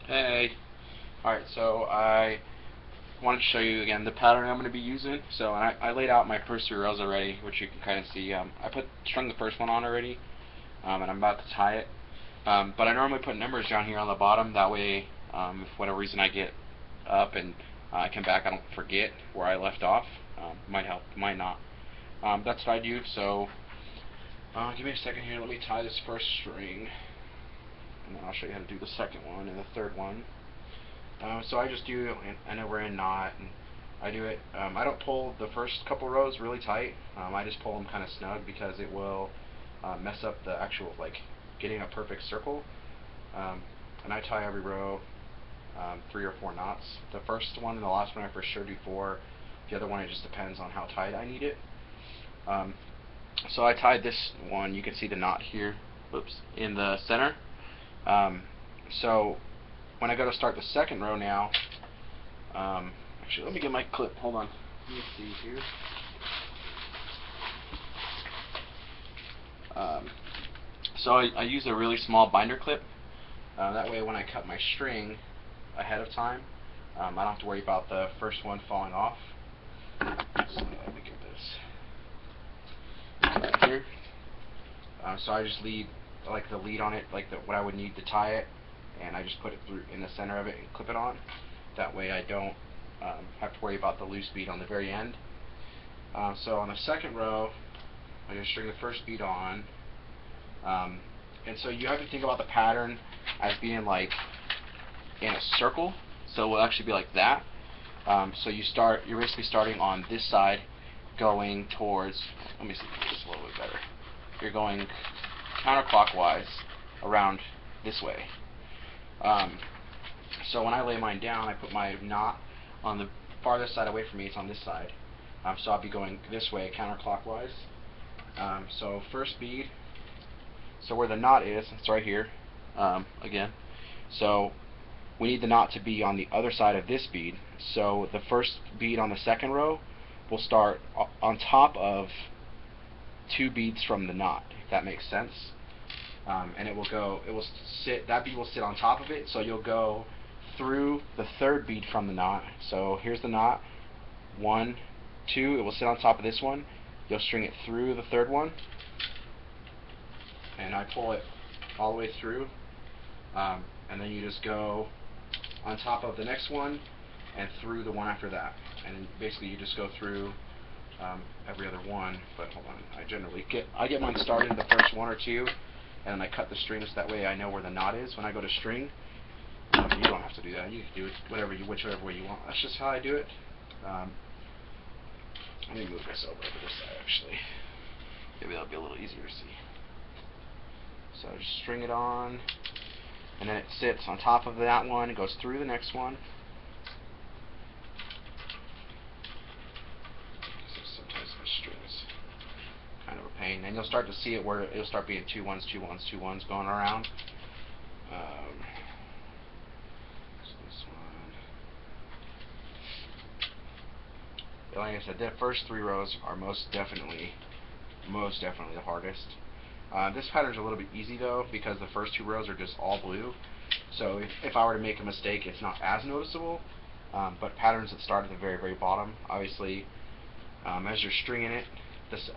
Hey. Alright, so I wanted to show you again the pattern I'm going to be using. So I laid out my first 3 rows already, which you can kind of see. I strung the first one on already, and I'm about to tie it. But I normally put numbers down here on the bottom. That way, if for whatever reason I get up and I come back, I don't forget where I left off. Might help, might not. That's what I do. So give me a second here. Let me tie this first string, and then I'll show you how to do the second one and the third one. So I just do an over end knot, and I do it. I don't pull the first couple rows really tight. I just pull them kind of snug because it will mess up the actual getting a perfect circle. And I tie every row 3 or 4 knots. The first one and the last one I for sure do 4. The other one it just depends on how tight I need it. So I tied this one. You can see the knot here. Oops, in the center. So when I go to start the second row now, actually let me get my clip, hold on, let me see here. So I use a really small binder clip, that way when I cut my string ahead of time, I don't have to worry about the first one falling off. So let me get this right here. So I just leave the lead on it, what I would need to tie it, and I just put it through in the center of it and clip it on. That way I don't have to worry about the loose bead on the very end. So on the second row, I just string the first bead on, and so you have to think about the pattern as being like in a circle. So it will actually be like that. So you're basically starting on this side, going towards. Let me see this a little bit better. You're going counterclockwise around this way. So when I lay mine down, I put my knot on the farthest side away from me. It's on this side. So I'll be going this way, counterclockwise. So first bead. So where the knot is, it's right here. Again. So we need the knot to be on the other side of this bead. So the first bead on the second row will start on top of 2 beads from the knot, if that makes sense. And it will sit, that bead will sit on top of it, so you'll go through the third bead from the knot. So here's the knot, 1, 2, it will sit on top of this one. You'll string it through the third one, and I pull it all the way through, and then you just go on top of the next one and through the one after that, and basically you just go through every other one. But hold on, I get mine started the first 1 or 2, and then I cut the strings, that way I know where the knot is when I go to string. You don't have to do that. You can do it whichever way you want. That's just how I do it. Let me move this over to this side actually. Maybe that'll be a little easier to see. So just string it on, and then it sits on top of that one. It goes through the next one. Sometimes the string is kind of a pain. And you'll start to see it where it'll start being 2 1s, 2 1s, 2 1s going around. So this one. Like I said, the first 3 rows are most definitely the hardest. This pattern's a little bit easy though, because the first 2 rows are just all blue. So if I were to make a mistake, it's not as noticeable. But patterns that start at the very, very bottom, obviously, as you're stringing it,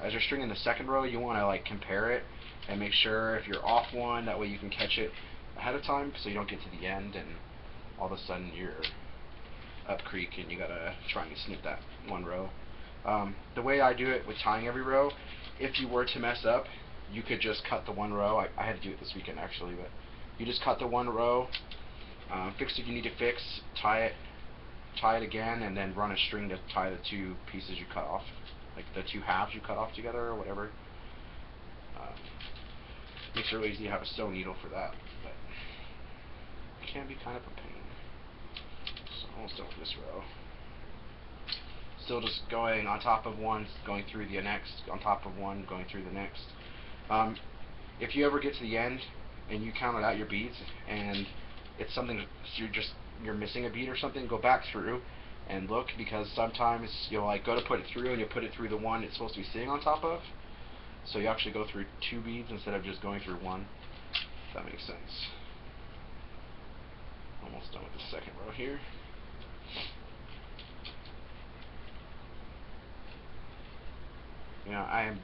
as you're stringing the second row, you want to compare it and make sure if you're off one, that way you can catch it ahead of time, so you don't get to the end and all of a sudden you're up creek and you gotta try and snip that 1 row. The way I do it with tying every row, if you were to mess up, you could just cut the 1 row. I had to do it this weekend actually, but you just cut the 1 row, fix it if you need to fix, tie it again, and then run a string to tie the 2 pieces you cut off, like the 2 halves you cut off together or whatever. Makes it really easy to have a sewing needle for that, but it can be kind of a pain. So almost done with this row. Still just going on top of one, going through the next, on top of one, going through the next. If you ever get to the end and you counted out your beads and it's something you're missing a bead or something, go back through and look, because sometimes you'll go to put it through and you'll put it through the one it's supposed to be sitting on top of. So you actually go through 2 beads instead of just going through 1. If that makes sense. Almost Almost done with the second row here. You know, I am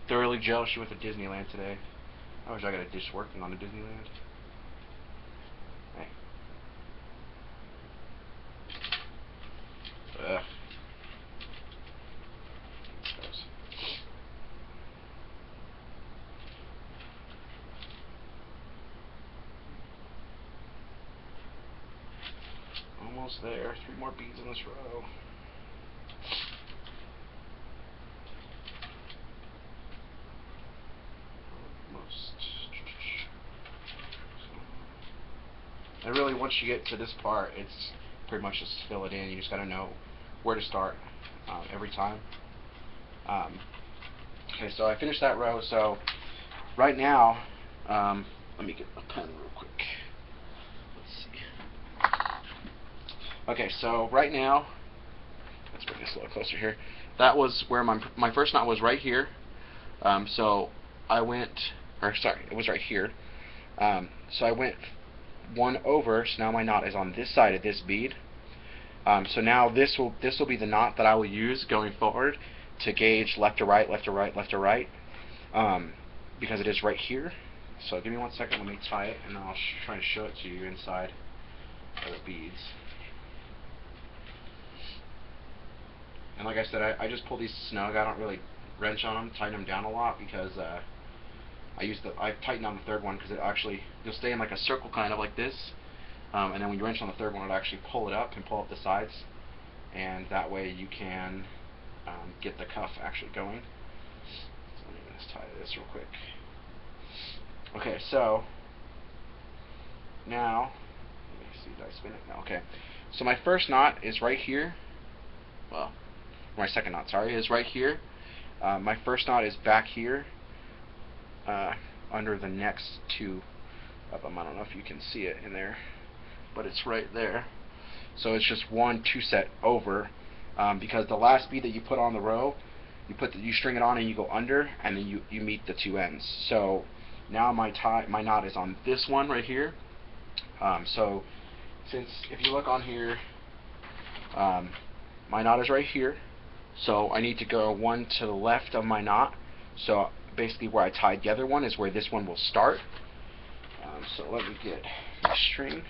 thoroughly jealous with the Disneyland today. I wish I got a dish working on the Disneyland. Hey. Ugh. Almost there. 3 more beads in this row. Almost. And really, once you get to this part, it's pretty much just fill it in. You just gotta know where to start every time. Okay, so I finished that row. So right now, let me get a pen real quick. Let's see. Okay, so right now, let's bring this a little closer here. That was where my first knot was, right here. So I went, or sorry, it was right here. So I went 1 over, so now my knot is on this side of this bead. So now this will be the knot that I will use going forward to gauge left to right, left to right, left to right, because it is right here. So give me 1 second, let me tie it, and I'll try to show it to you inside of the beads. And like I said, I just pull these snug. I don't really wrench on them, tighten them down a lot, because I tighten on the third one because you'll stay in like a circle kind of like this, and then when you wrench on the third one, it'll actually pull it up and pull up the sides, and that way you can get the cuff actually going. So let me just tie this real quick. Okay, so now let me see, did I spin it? No. Okay, so my first knot is right here. Well, my second knot, sorry, is right here. My first knot is back here, under the next 2 of them. I don't know if you can see it in there, but it's right there. So it's just 1 2-set over, because the last bead that you put on the row, you string it on and you go under, and then you meet the 2 ends. So now my knot is on this one right here. So since if you look on here, my knot is right here, so I need to go 1 to the left of my knot. So basically where I tied the other one is where this one will start. So let me get my string.